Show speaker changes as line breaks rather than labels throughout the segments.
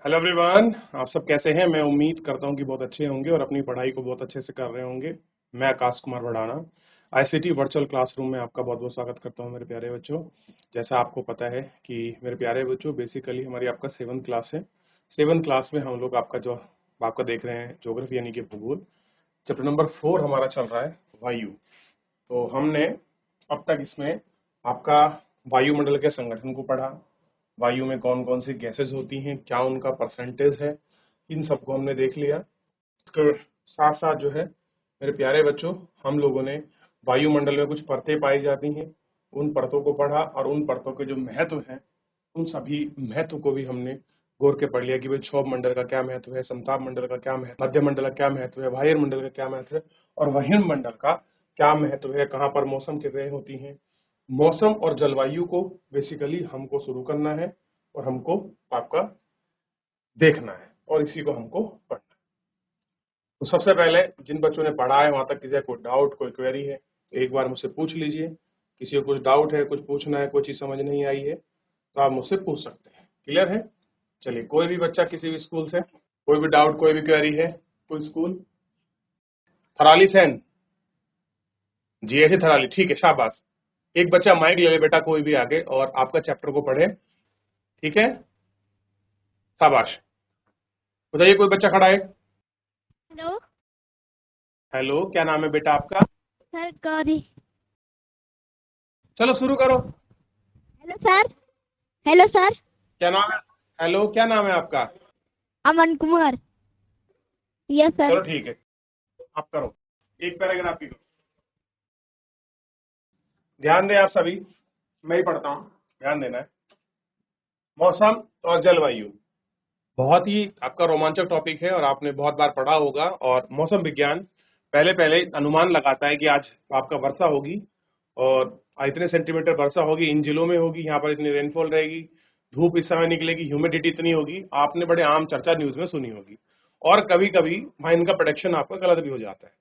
Hello everyone, आप सब कैसे हैं। मैं उम्मीद करता हूं कि बहुत अच्छे होंगे और अपनी पढ़ाई को बहुत अच्छे से कर रहे होंगे। मैं Akash Kumar Bhadana ICT virtual classroom में आपका बहुत बहुत स्वागत करता हूं मेरे प्यारे बच्चों। जैसा आपको पता है कि मेरे प्यारे बच्चों, बेसिकली हमारी आपका 7th क्लास है। 7th क्लास में हम लोग आपका देख रहे हैं ज्योग्राफी यानी कि भूगोल। चैप्टर नंबर 4 हमारा चल रहा है वायु। तो हमने अब तक इसमें आपका वायुमंडल के संगठन को पढ़ा, वायु में कौन कौन सी गैसेस होती हैं, क्या उनका परसेंटेज है, इन सबको हमने देख लिया। इसके साथ साथ जो है मेरे प्यारे बच्चों, हम लोगों ने वायुमंडल में कुछ परतें पाई जाती हैं, उन परतों को पढ़ा और उन परतों के जो महत्व हैं उन सभी महत्व को भी हमने गौर के पढ़ लिया कि भाई क्षोभ मंडल का क्या महत्व है, समताप मंडल का क्या महत्व, मध्य मंडल का क्या महत्व है, वायुर मंडल का क्या महत्व है और वहिर्म मंडल का क्या महत्व है, कहाँ पर मौसम कितने होती हैं। मौसम और जलवायु को बेसिकली हमको शुरू करना है और हमको आपका देखना है और इसी को हमको पढ़ना है। तो सबसे पहले जिन बच्चों ने पढ़ा है वहां तक किसी का कोई डाउट, कोई क्वेरी है तो एक बार मुझसे पूछ लीजिए। किसी को कुछ डाउट है, कुछ पूछना है, कोई चीज समझ नहीं आई है तो आप मुझसे पूछ सकते हैं। क्लियर है? चलिए, कोई भी बच्चा किसी भी स्कूल से कोई भी डाउट, कोई भी क्वेरी है, कोई स्कूल थराली सैन जी, ऐसे थराली, ठीक है, शाबाश। एक बच्चा माइक ले ले बेटा, कोई भी आगे और आपका चैप्टर को पढ़े। ठीक है, शाबाश। बताइए, कोई बच्चा खड़ा है?
हेलो
हेलो, क्या नाम है बेटा आपका?
सर। गौरी।
चलो शुरू करो।
Hello sir. Hello sir.
क्या नाम है? हेलो, क्या नाम है आपका?
अमन कुमार। Yes sir.
चलो ठीक है, आप करो, एक पैराग्राफ की करो। ध्यान दें आप सभी, मैं ही पढ़ता हूँ, ध्यान देना है। मौसम और जलवायु बहुत ही आपका रोमांचक टॉपिक है और आपने बहुत बार पढ़ा होगा। और मौसम विज्ञान पहले पहले अनुमान लगाता है कि आज आपका वर्षा होगी और इतने सेंटीमीटर वर्षा होगी, इन जिलों में होगी, यहाँ पर इतनी रेनफॉल रहेगी, धूप इस समय निकलेगी, ह्यूमिडिटी इतनी होगी। आपने बड़े आम चर्चा न्यूज में सुनी होगी। और कभी कभी भाई इनका प्रोडिक्शन आपका गलत भी हो जाता है,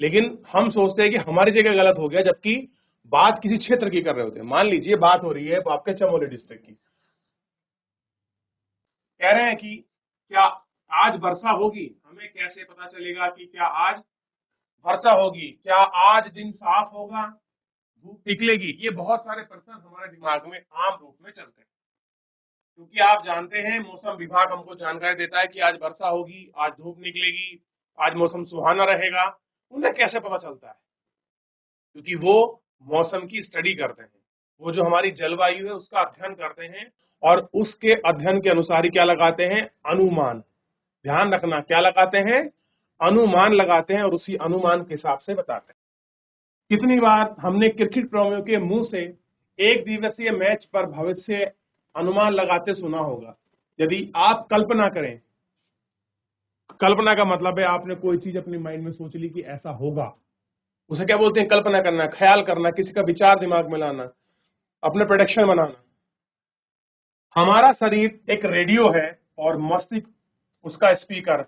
लेकिन हम सोचते हैं कि हमारी जगह गलत हो गया, जबकि बात किसी क्षेत्र की कर रहे होते हैं। मान लीजिए बात हो रही है आपके चमोली डिस्ट्रिक्ट की, कह रहे हैं कि क्या आज वर्षा होगी। हमें कैसे पता चलेगा कि क्या आज वर्षा होगी, क्या आज दिन साफ होगा, धूप निकलेगी? ये बहुत सारे प्रश्न हमारे दिमाग में आम रूप में चलते हैं, क्योंकि आप जानते हैं मौसम विभाग हमको जानकारी देता है कि आज वर्षा होगी, आज धूप निकलेगी, आज मौसम सुहाना रहेगा। उन्हें कैसे पता चलता है? क्योंकि वो मौसम की स्टडी करते हैं, वो जो हमारी जलवायु है उसका अध्ययन करते हैं और उसके अध्ययन के अनुसार ही क्या लगाते हैं? अनुमान। ध्यान रखना, क्या लगाते हैं? अनुमान लगाते हैं और उसी अनुमान के हिसाब से बताते हैं। कितनी बार हमने क्रिकेट प्रेमियों के मुंह से एक दिवसीय मैच पर भविष्य अनुमान लगाते सुना होगा। यदि आप कल्पना करें, कल्पना का मतलब है आपने कोई चीज अपनी माइंड में सोच ली कि ऐसा होगा, उसे क्या बोलते हैं? कल्पना करना, ख्याल करना, किसी का विचार दिमाग में लाना, अपने प्रोडक्शन बनाना। हमारा शरीर एक रेडियो है और मस्तिष्क उसका स्पीकर।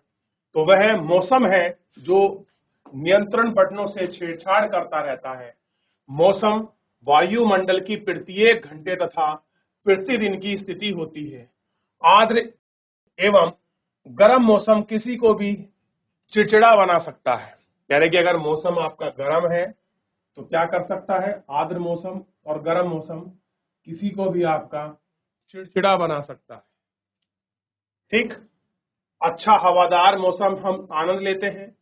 तो वह मौसम है जो नियंत्रण बटनों से छेड़छाड़ करता रहता है। मौसम वायुमंडल की प्रत्येक घंटे तथा प्रतिदिन की स्थिति होती है। आर्द्र एवं गर्म मौसम किसी को भी चिड़चिड़ा बना सकता है। कह रहे कि अगर मौसम आपका गर्म है तो क्या कर सकता है? आर्द्र मौसम और गर्म मौसम किसी को भी आपका चिड़चिड़ा बना सकता है। ठीक, अच्छा हवादार मौसम हम आनंद लेते हैं,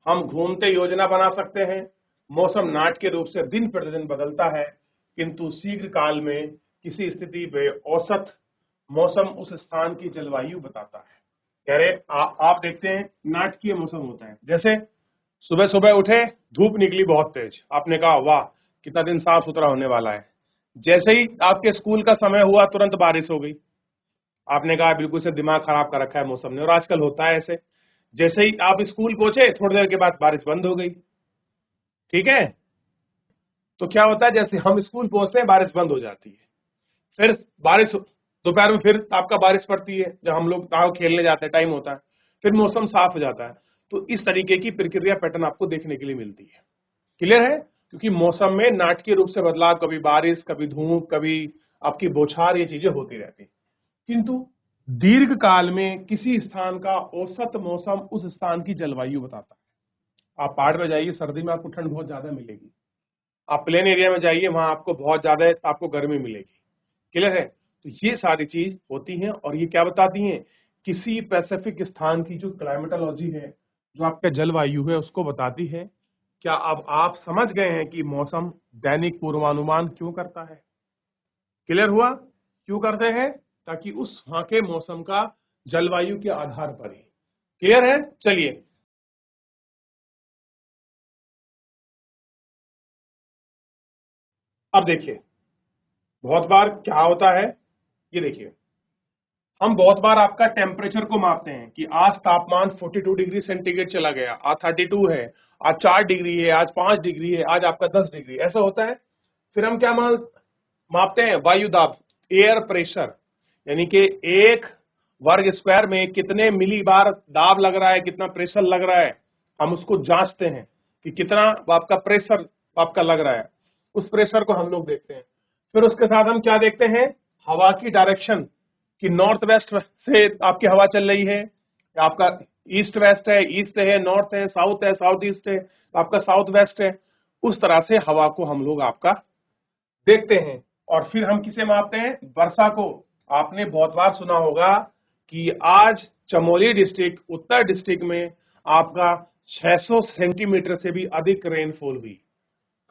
हम घूमते योजना बना सकते हैं। मौसम नाटकीय रूप से दिन प्रतिदिन बदलता है, किंतु शीघ्र काल में किसी स्थिति में औसत मौसम उस स्थान की जलवायु बताता है। कह रहे आप देखते हैं नाटकीय मौसम होता है। जैसे सुबह सुबह उठे, धूप निकली बहुत तेज, आपने कहा वाह कितना दिन साफ सुथरा होने वाला है। जैसे ही आपके स्कूल का समय हुआ तुरंत बारिश हो गई, आपने कहा बिल्कुल से दिमाग खराब कर रखा है मौसम ने। और आजकल होता है ऐसे, जैसे ही आप स्कूल पहुंचे थोड़ी देर के बाद बारिश बंद हो गई। ठीक है, तो क्या होता है? जैसे हम स्कूल पहुंचते हैं बारिश बंद हो जाती है, फिर बारिश दोपहर में फिर आपका बारिश पड़ती है, जब हम लोग गाँव खेलने जाते हैं टाइम होता है, फिर मौसम साफ हो जाता है। तो इस तरीके की प्रक्रिया पैटर्न आपको देखने के लिए मिलती है। क्लियर है? क्योंकि मौसम में नाटकीय रूप से बदलाव, कभी बारिश, कभी धूप, कभी आपकी बौछार, ये चीजें होती रहती हैं। किंतु दीर्घ काल में किसी स्थान का औसत मौसम उस स्थान की जलवायु बताता है। आप पहाड़ में जाइए, सर्दी में आपको ठंड बहुत ज्यादा मिलेगी। आप प्लेन एरिया में जाइए, वहां आपको बहुत ज्यादा आपको गर्मी मिलेगी। क्लियर है? तो ये सारी चीज होती हैं और ये क्या बताती हैं, किसी पैसिफिक स्थान की जो क्लाइमेटोलॉजी है, जो आपका जलवायु है, उसको बताती है। क्या अब आप समझ गए हैं कि मौसम दैनिक पूर्वानुमान क्यों करता है? क्लियर हुआ? क्यों करते हैं? ताकि उस वहां के मौसम का जलवायु के आधार पर ही। क्लियर है? चलिए, अब देखिए, बहुत बार क्या होता है, ये देखिए, हम बहुत बार आपका टेम्परेचर को मापते हैं कि आज तापमान 42 डिग्री सेंटीग्रेड चला गया, आज 32 है, आज 4 डिग्री है, आज 5 डिग्री है, आज आपका 10 डिग्री, ऐसा होता है। फिर हम क्या मापते हैं? वायु दाब, एयर प्रेशर, यानी कि एक वर्ग स्क्वायर में कितने मिली बार दाब लग रहा है, कितना प्रेशर लग रहा है, हम उसको जांचते हैं कि कितना आपका प्रेशर आपका लग रहा है। उस प्रेशर को हम लोग देखते हैं। फिर उसके साथ हम क्या देखते हैं? हवा की डायरेक्शन, कि नॉर्थ वेस्ट से आपकी हवा चल रही है, या आपका ईस्ट वेस्ट है, ईस्ट से है, नॉर्थ है, साउथ ईस्ट है, आपका साउथ वेस्ट है। उस तरह से हवा को हम लोग आपका देखते हैं। और फिर हम किसे मापते हैं? वर्षा को। आपने बहुत बार सुना होगा कि आज चमोली डिस्ट्रिक्ट, उत्तर डिस्ट्रिक्ट में आपका 600 सेंटीमीटर से भी अधिक रेनफॉल हुई।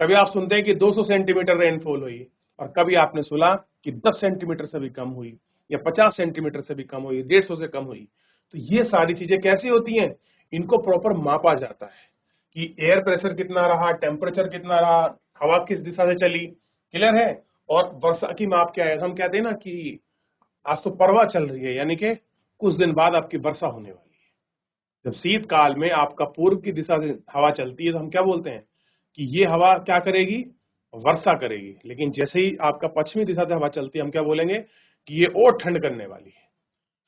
कभी आप सुनते हैं कि 200 सेंटीमीटर रेनफॉल हुई, और कभी आपने सुना कि 10 सेंटीमीटर से भी कम हुई, या 50 सेंटीमीटर से भी कम हुई, 150 से कम हुई। तो ये सारी चीजें कैसी होती हैं? इनको प्रॉपर मापा जाता है कि एयर प्रेशर कितना रहा, टेम्परेचर कितना रहा, हवा किस दिशा से चली। क्लियर है? और वर्षा की माप क्या है? हम कहते हैं ना कि आज तो परवा चल रही है, यानी कि कुछ दिन बाद आपकी वर्षा होने वाली है। जब शीतकाल में आपका पूर्व की दिशा से हवा चलती है तो हम क्या बोलते हैं कि ये हवा क्या करेगी? वर्षा करेगी। लेकिन जैसे ही आपका पश्चिमी दिशा से हवा चलती है, हम क्या बोलेंगे कि ये और ठंड करने वाली है।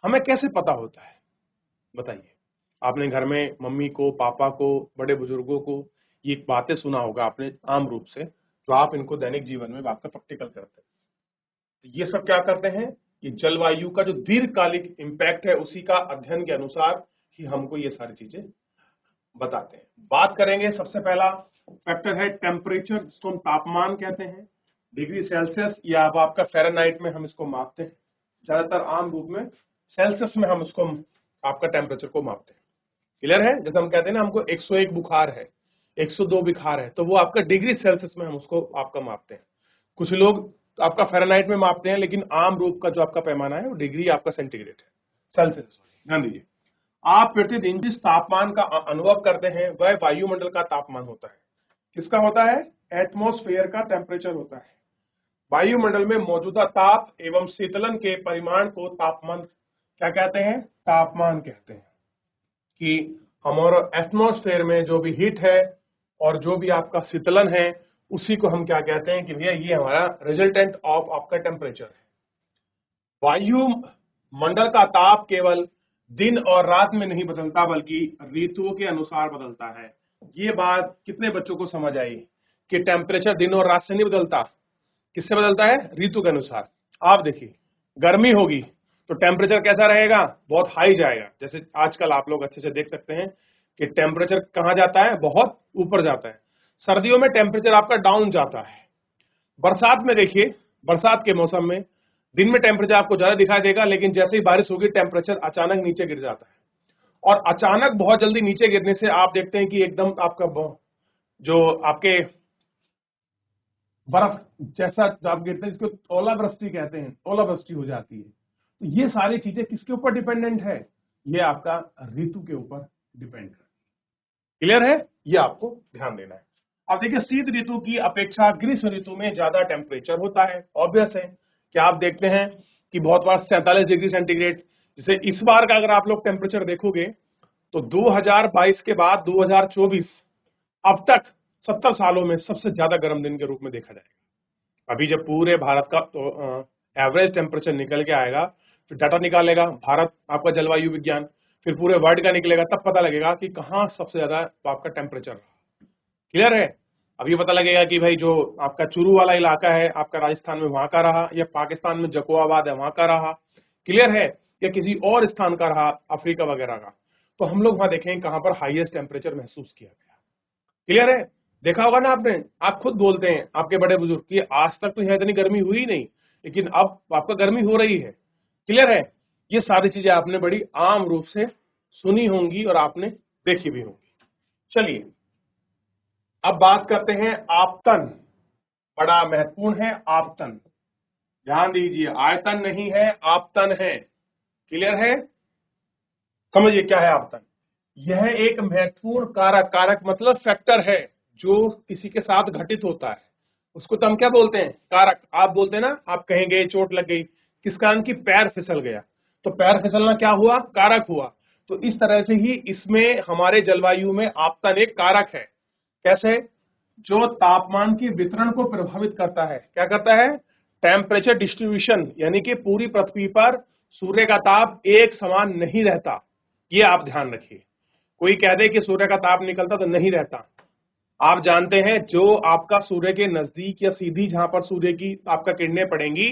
हमें कैसे पता होता है, बताइए? आपने घर में मम्मी को, पापा को, बड़े बुजुर्गों को ये बातें सुना होगा आपने आम रूप से, जो आप इनको दैनिक जीवन में आपका प्रैक्टिकल करते हैं। तो ये सब क्या करते हैं? ये जलवायु का जो दीर्घकालिक इम्पैक्ट है, उसी का अध्ययन के अनुसार ही हमको ये सारी चीजें बताते हैं। बात करेंगे, सबसे पहला फैक्टर है टेम्परेचर, जिसको हम तापमान कहते हैं। डिग्री सेल्सियस या अब आपका फ़ारेनहाइट में हम इसको मापते हैं। ज्यादातर आम रूप में सेल्सियस में हम उसको आपका टेम्परेचर को मापते हैं। क्लियर है? जैसे हम कहते हैं ना, हमको 101 बुखार है, 102 बुखार है, तो वो आपका डिग्री सेल्सियस में हम उसको आपका मापते हैं। कुछ लोग आपका फ़ारेनहाइट में मापते हैं, लेकिन आम रूप का जो आपका पैमाना है वो डिग्री आपका सेंटीग्रेड है, सेल्सियस। ध्यान दीजिए, आप प्रतिदिन जिस तापमान का अनुभव करते हैं वह वायुमंडल का तापमान होता है। किसका होता है? एटमॉस्फेयर का टेम्परेचर होता है। वायुमंडल में मौजूदा ताप एवं शीतलन के परिमाण को तापमान क्या कहते हैं? तापमान कहते हैं। कि हमारा एटमॉस्फेयर में जो भी हीट है और जो भी आपका शीतलन है, उसी को हम क्या कहते हैं कि भैया ये हमारा रिजल्टेंट ऑफ आपका टेम्परेचर है। वायुमंडल का ताप केवल दिन और रात में नहीं बदलता, बल्कि ऋतुओं के अनुसार बदलता है। ये बात कितने बच्चों को समझ आई कि टेम्परेचर दिन और रात से नहीं बदलता? किससे बदलता है? ऋतु के अनुसार। आप देखिए, गर्मी होगी तो टेम्परेचर कैसा रहेगा? बहुत हाई जाएगा। जैसे आजकल आप लोग अच्छे से देख सकते हैं कि टेम्परेचर कहां जाता है? बहुत ऊपर जाता है। सर्दियों में टेम्परेचर आपका डाउन जाता है। बरसात में देखिए, बरसात के मौसम में दिन में टेम्परेचर आपको ज्यादा दिखाई देगा, लेकिन जैसे ही बारिश होगी टेम्परेचर अचानक नीचे गिर जाता है। और अचानक बहुत जल्दी नीचे गिरने से आप देखते हैं कि एकदम आपका जो आपके बर्फ जैसा आप गिरते हैं, जिसको ओलावृष्टि कहते हैं, ओलावृष्टि हो जाती है। तो ये सारी चीजें किसके ऊपर डिपेंडेंट है? ये आपका ऋतु के ऊपर डिपेंड करती है। क्लियर है? ये आपको ध्यान देना है। अब देखिए, शीत ऋतु की अपेक्षा ग्रीष्म ऋतु में ज्यादा टेम्परेचर होता है। ऑब्वियस है कि आप देखते हैं कि बहुत बार 47 डिग्री सेंटीग्रेड, जैसे इस बार का अगर आप लोग टेम्परेचर देखोगे तो 2022 के बाद 2024 अब तक 70 सालों में सबसे ज्यादा गर्म दिन के रूप में देखा जाएगा। अभी जब पूरे भारत का एवरेज टेम्परेचर निकल के आएगा, फिर डाटा निकालेगा भारत आपका जलवायु विज्ञान, फिर पूरे वर्ल्ड का निकलेगा, तब पता लगेगा कि कहाँ सबसे ज्यादा आपका टेम्परेचर रहा। क्लियर है? अब ये पता लगेगा कि भाई जो आपका चुरू वाला इलाका है आपका राजस्थान में, वहां का रहा, या पाकिस्तान में जकोआबाद है वहां का रहा। क्लियर है? या किसी और स्थान का रहा, अफ्रीका वगैरह का, तो हम लोग वहां देखेंगे कहां पर हाईएस्ट टेम्परेचर महसूस किया गया। क्लियर है? देखा होगा ना आपने, आप खुद बोलते हैं आपके बड़े बुजुर्ग कि आज तक तो यहाँ इतनी गर्मी हुई नहीं, लेकिन अब आपका गर्मी हो रही है। क्लियर है? ये सारी चीजें आपने बड़ी आम रूप से सुनी होंगी और आपने देखी भी होंगी। चलिए अब बात करते हैं आपतन। बड़ा महत्वपूर्ण है आपतन, ध्यान दीजिए, आयतन नहीं है, आपतन है। क्लियर है? समझिए क्या है आपतन। यह एक महत्वपूर्ण कारक, कारक मतलब फैक्टर है जो किसी के साथ घटित होता है, उसको तो हम क्या बोलते हैं? कारक। आप बोलते हैं ना, आप कहेंगे चोट लग गई, किस कारण की? पैर फिसल गया, तो पैर फिसलना क्या हुआ? कारक हुआ। तो इस तरह से ही इसमें हमारे जलवायु में आपतन एक कारक है। कैसे? जो तापमान के वितरण को प्रभावित करता है। क्या करता है? टेम्परेचर डिस्ट्रीब्यूशन, यानी कि पूरी पृथ्वी पर सूर्य का ताप एक समान नहीं रहता। ये आप ध्यान रखिए। कोई कह दे कि सूर्य का ताप निकलता, तो नहीं रहता। आप जानते हैं जो आपका सूर्य के नजदीक या सीधी जहां पर सूर्य की आपका किरणें पड़ेंगी,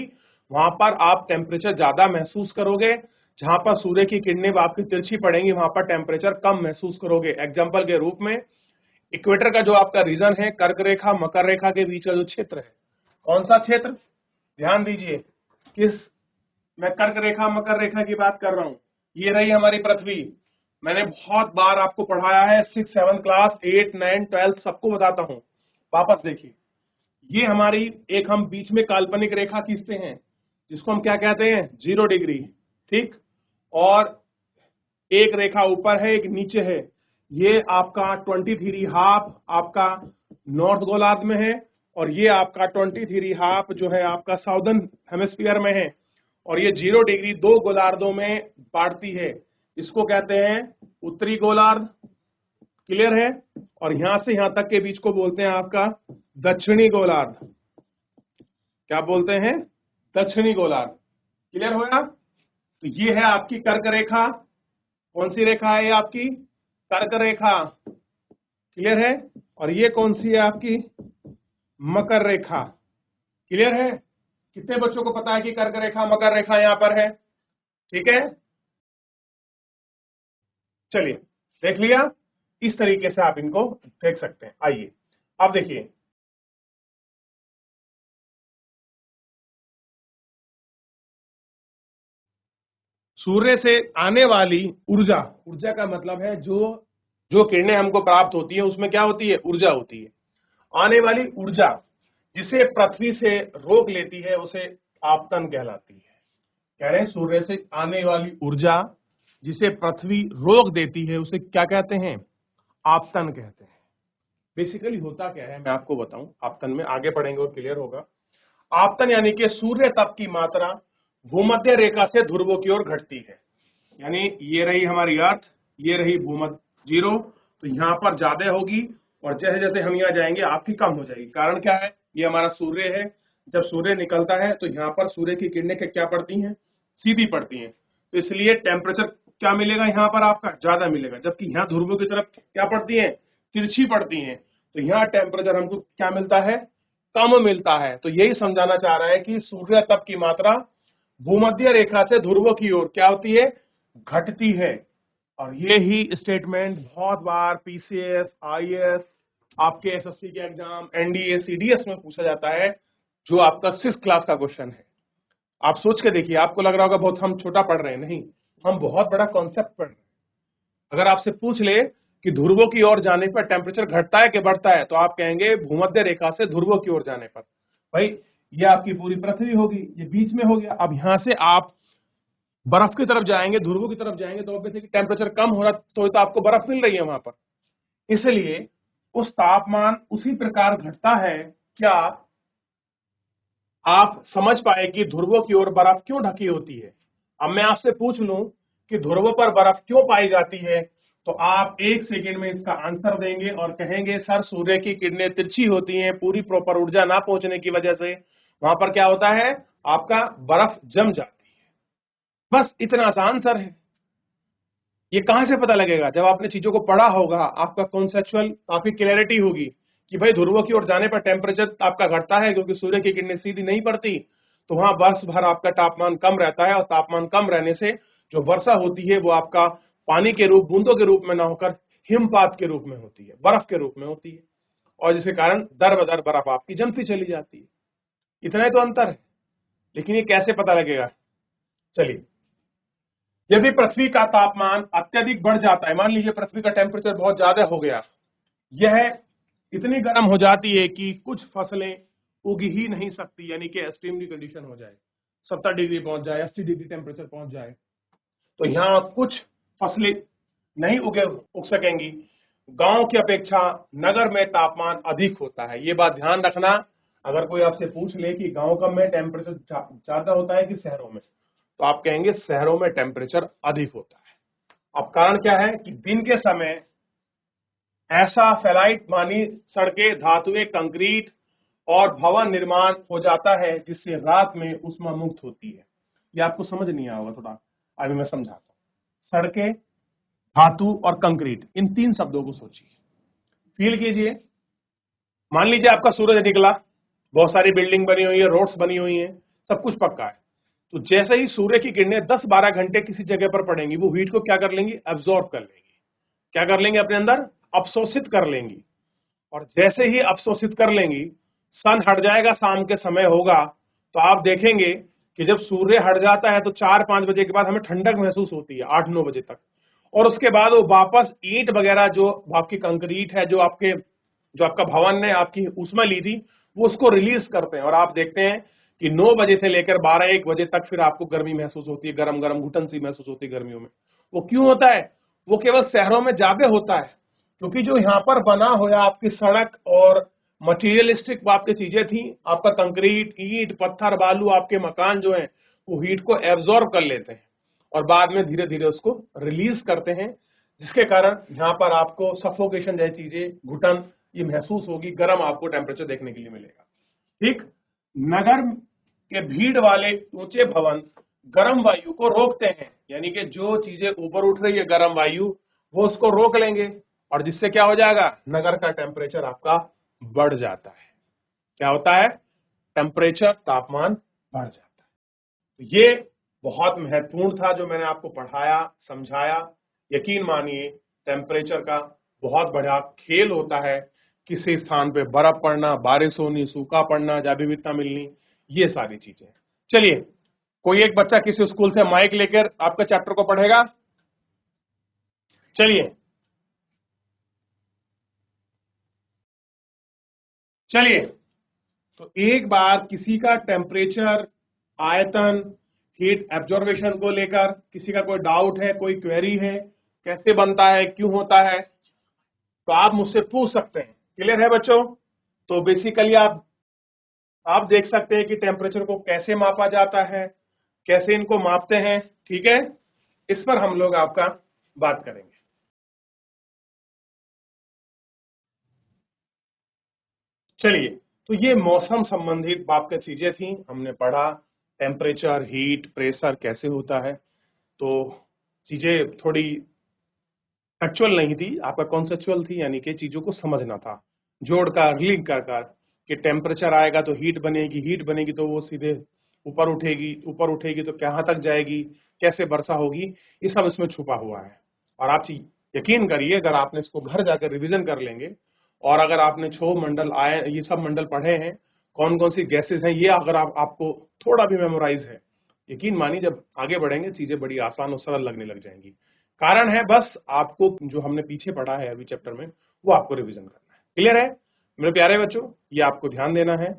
वहां पर आप टेम्परेचर ज्यादा महसूस करोगे। जहां पर सूर्य की किरणें आपकी तिरछी पड़ेंगी, वहां पर टेम्परेचर कम महसूस करोगे। एग्जाम्पल के रूप में इक्वेटर का जो आपका रीजन है, कर्क रेखा मकर रेखा के बीच का जो क्षेत्र है, कौन सा क्षेत्र? ध्यान दीजिए, किस, मैं कर्क रेखा मकर रेखा की बात कर रहा हूं। ये रही हमारी पृथ्वी। मैंने बहुत बार आपको पढ़ाया है, 6, 7 क्लास, 8, 9, 12 सबको बताता हूं। वापस देखिए, ये हमारी एक हम बीच में काल्पनिक रेखा खींचते हैं जिसको हम क्या कहते हैं? 0 डिग्री। ठीक, और एक रेखा ऊपर है, एक नीचे है। ये आपका 23½ आपका नॉर्थ गोलार्ध में है, और ये आपका 23½ जो है आपका साउदर्न हेमिस्फीयर में है। और ये 0 डिग्री दो गोलार्धों में बांटती है। इसको कहते हैं उत्तरी गोलार्ध। क्लियर है? और यहां से यहां तक के बीच को बोलते हैं आपका दक्षिणी गोलार्ध। क्या बोलते हैं? दक्षिणी गोलार्ध। क्लियर हो ना? तो ये है आपकी कर्क रेखा। कौन सी रेखा है ये आपकी? कर्क रेखा। क्लियर है? और ये कौन सी है आपकी? मकर रेखा। क्लियर है? कितने बच्चों को पता है कि कर्क रेखा मकर रेखा यहां पर है? ठीक है, चलिए देख लिया। इस तरीके से आप इनको देख सकते हैं। आइए अब देखिए, सूर्य से आने वाली ऊर्जा, ऊर्जा का मतलब है जो जो किरणें हमको प्राप्त होती है उसमें क्या होती है? ऊर्जा होती है। आने वाली ऊर्जा जिसे पृथ्वी से रोक लेती है उसे आपतन कहलाती है। कह रहे हैं सूर्य से आने वाली ऊर्जा जिसे पृथ्वी रोक देती है उसे क्या कहते हैं? आपतन कहते हैं। बेसिकली होता क्या है मैं आपको बताऊं, आपतन में आगे पढ़ेंगे और क्लियर होगा। आपतन यानी कि सूर्य तप की मात्रा भूमध्य रेखा से ध्रुवों की ओर घटती है। यानी ये रही हमारी अर्थ, ये रही भूमध्य 0, तो यहां पर ज्यादा होगी और जैसे जैसे हम यहाँ जाएंगे आपकी कम हो जाएगी। कारण क्या है? ये हमारा सूर्य है, जब सूर्य निकलता है तो यहाँ पर सूर्य की किरणें क्या पड़ती हैं? सीधी पड़ती हैं, तो इसलिए टेम्परेचर क्या मिलेगा यहाँ पर आपका? ज्यादा मिलेगा। जबकि यहाँ ध्रुवों की तरफ क्या पड़ती है? तिरछी पड़ती हैं, तो यहाँ टेम्परेचर हमको क्या मिलता है? कम मिलता है। तो यही समझाना चाह रहा है कि सूर्य तप की मात्रा भूमध्य रेखा से ध्रुवों की ओर क्या होती है? घटती है। और ये ही स्टेटमेंट बहुत बार पीसीएस, आईएएस, आपके एसएससी के एग्जाम, एनडीए, सीडीएस में पूछा जाता है, जो आपका 6th क्लास का क्वेश्चन है। आप सोच के देखिए, आपको लग रहा होगा बहुत हम छोटा पढ़ रहे हैं, नहीं, हम बहुत बड़ा कॉन्सेप्ट पढ़ रहे हैं। अगर आपसे पूछ ले कि ध्रुवों की ओर जाने पर टेम्परेचर घटता है कि बढ़ता है, तो आप कहेंगे भूमध्य रेखा से ध्रुवों की ओर जाने पर। भाई ये आपकी पूरी पृथ्वी होगी, ये बीच में हो गया। अब यहां से आप बर्फ की तरफ जाएंगे, ध्रुवों की तरफ जाएंगे, तो ऑब्वियसली टेम्परेचर कम हो रहा, तो आपको बर्फ मिल रही है वहां पर। इसलिए उस तापमान उसी प्रकार घटता है। क्या आप समझ पाए कि ध्रुवों की ओर बर्फ क्यों ढकी होती है? अब मैं आपसे पूछ लूं कि ध्रुवों पर बर्फ क्यों पाई जाती है, तो आप 1 सेकेंड में इसका आंसर देंगे और कहेंगे सर सूर्य की किरणें तिरछी होती हैं, पूरी प्रॉपर ऊर्जा ना पहुंचने की वजह से वहां पर क्या होता है? आपका बर्फ जम जाती है। बस इतना सा आंसर है। ये कहां से पता लगेगा? जब आपने चीजों को पढ़ा होगा, आपका कॉन्सेप्चुअल काफी क्लैरिटी होगी कि भाई ध्रुवों की ओर जाने पर टेम्परेचर आपका घटता है क्योंकि सूर्य की किरणें सीधी नहीं पड़ती, तो वहां वर्ष भर आपका तापमान कम रहता है और तापमान कम रहने से जो वर्षा होती है वो आपका पानी के रूप, बूंदों के रूप में ना होकर हिमपात के रूप में होती है, बर्फ के रूप में होती है, और जिसके कारण दर बदर बर्फ आपकी जमती चली जाती है। इतना ही तो अंतर है, लेकिन ये कैसे पता लगेगा? चलिए, यदि पृथ्वी का तापमान अत्यधिक बढ़ जाता है, मान लीजिए पृथ्वी का टेम्परेचर बहुत ज्यादा हो गया, यह इतनी गर्म हो जाती है कि कुछ फसलें उग ही नहीं सकती, यानी कि एक्सट्रीमली कंडीशन हो जाए, 70 डिग्री पहुंच जाए, 80 डिग्री टेम्परेचर पहुंच जाए, तो यहाँ कुछ फसलें नहीं उग सकेंगी। गांव की अपेक्षा नगर में तापमान अधिक होता है। ये बात ध्यान रखना, अगर कोई आपसे पूछ ले कि गांव में टेम्परेचर ज्यादा होता है कि शहरों में, तो आप कहेंगे शहरों में टेम्परेचर अधिक होता है। अब कारण क्या है कि दिन के समय ऐसा फेलाइट मानी सड़कें, धातुएं, कंक्रीट और भवन निर्माण हो जाता है जिससे रात में ऊष्मा मुक्त होती है। ये आपको समझ नहीं आया होगा थोड़ा, अभी मैं समझाता हूं। सड़कें, धातु और कंक्रीट, इन 3 शब्दों को सोचिए, फील कीजिए। मान लीजिए आपका सूरज निकला, बहुत सारी बिल्डिंग बनी हुई है, रोड्स बनी हुई हैं, सब कुछ पक्का है, तो जैसे ही सूर्य की किरणें 10-12 घंटे किसी जगह पर पड़ेंगी, वो हीट को क्या कर लेंगी? एब्जॉर्ब कर लेंगी। क्या कर लेंगे? अपने अंदर अवशोषित कर लेंगी। और जैसे ही अवशोषित कर लेंगी, सन हट जाएगा, शाम के समय होगा, तो आप देखेंगे कि जब सूर्य हट जाता है तो 4-5 बजे के बाद हमें ठंडक महसूस होती है, 8-9 बजे तक, और उसके बाद वो वापस ईंट वगैरह जो आपकी कंक्रीट है, जो आपका भवन ने आपकी ऊष्मा ली थी, वो उसको रिलीज करते हैं, और आप देखते हैं कि 9 बजे से लेकर 12-1 बजे तक फिर आपको गर्मी महसूस होती है, गरम गरम घुटन सी महसूस होती है गर्मियों में। वो क्यों होता है? वो केवल शहरों में ज्यादा होता है, क्योंकि जो यहाँ पर बना हुआ आपकी सड़क और मटीरियलिस्टिक आपकी चीजें थी, आपका कंक्रीट, ईंट, पत्थर, बालू, आपके मकान जो है, वो हीट को एब्जॉर्ब कर लेते हैं और बाद में धीरे धीरे उसको रिलीज करते हैं, जिसके कारण यहाँ पर आपको सफोकेशन जैसी चीजें, घुटन, ये महसूस होगी, गर्म आपको टेम्परेचर देखने के लिए मिलेगा। ठीक, नगर के भीड़ वाले ऊंचे भवन गर्म वायु को रोकते हैं, यानी कि जो चीजें ऊपर उठ रही है गर्म वायु, वो उसको रोक लेंगे, और जिससे क्या हो जाएगा? नगर का टेम्परेचर आपका बढ़ जाता है। क्या होता है? टेम्परेचर, तापमान बढ़ जाता है। तो ये बहुत महत्वपूर्ण था जो मैंने आपको पढ़ाया, समझाया। यकीन मानिए, टेम्परेचर का बहुत बड़ा खेल होता है। किसी स्थान पे बर्फ पड़ना, बारिश होनी, सूखा पड़ना, जैव विविधता मिलनी, ये सारी चीजें। चलिए, कोई एक बच्चा किसी स्कूल से माइक लेकर आपका चैप्टर को पढ़ेगा। चलिए तो एक बार किसी का टेम्परेचर, आयतन, हीट एब्जॉर्बेशन को लेकर किसी का कोई डाउट है, कोई क्वेरी है, कैसे बनता है, क्यों होता है, तो आप मुझसे पूछ सकते हैं। क्लियर है बच्चों? तो बेसिकली आप देख सकते हैं कि टेम्परेचर को कैसे मापा जाता है, कैसे इनको मापते हैं। ठीक है, इस पर हम लोग आपका बात करेंगे। चलिए, तो ये मौसम संबंधित आपकी चीजें थी, हमने पढ़ा टेम्परेचर, हीट, प्रेशर कैसे होता है। तो चीजें थोड़ी फैक्चुअल नहीं थी, आपका कॉन्सेप्चुअल थी, यानी कि चीजों को समझना था, जोड़ कर, लिंक कर कि टेम्परेचर आएगा तो हीट बनेगी, हीट बनेगी तो वो सीधे ऊपर उठेगी, ऊपर उठेगी तो कहाँ तक जाएगी, कैसे वर्षा होगी, ये सब इसमें छुपा हुआ है। और आप यकीन करिए, अगर आपने इसको घर जाकर रिवीजन कर लेंगे, और अगर आपने 6 मंडल आए, ये सब मंडल पढ़े हैं, कौन कौन सी गैसेस हैं, ये अगर आपको थोड़ा भी मेमोराइज है, यकीन मानिए जब आगे बढ़ेंगे चीजें बड़ी आसान और सरल लगने लग जाएंगी। कारण है बस आपको जो हमने पीछे पढ़ा है अभी चैप्टर में, वो आपको रिवीजन करना है। क्लियर है मेरे प्यारे बच्चों? ये आपको ध्यान देना है।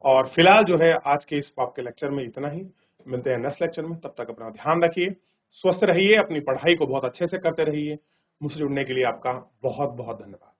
और फिलहाल जो है आज के इस आपके लेक्चर में इतना ही। मिलते हैं नेक्स्ट लेक्चर में, तब तक अपना ध्यान रखिए, स्वस्थ रहिए, अपनी पढ़ाई को बहुत अच्छे से करते रहिए। मुझसे जुड़ने के लिए आपका बहुत बहुत धन्यवाद।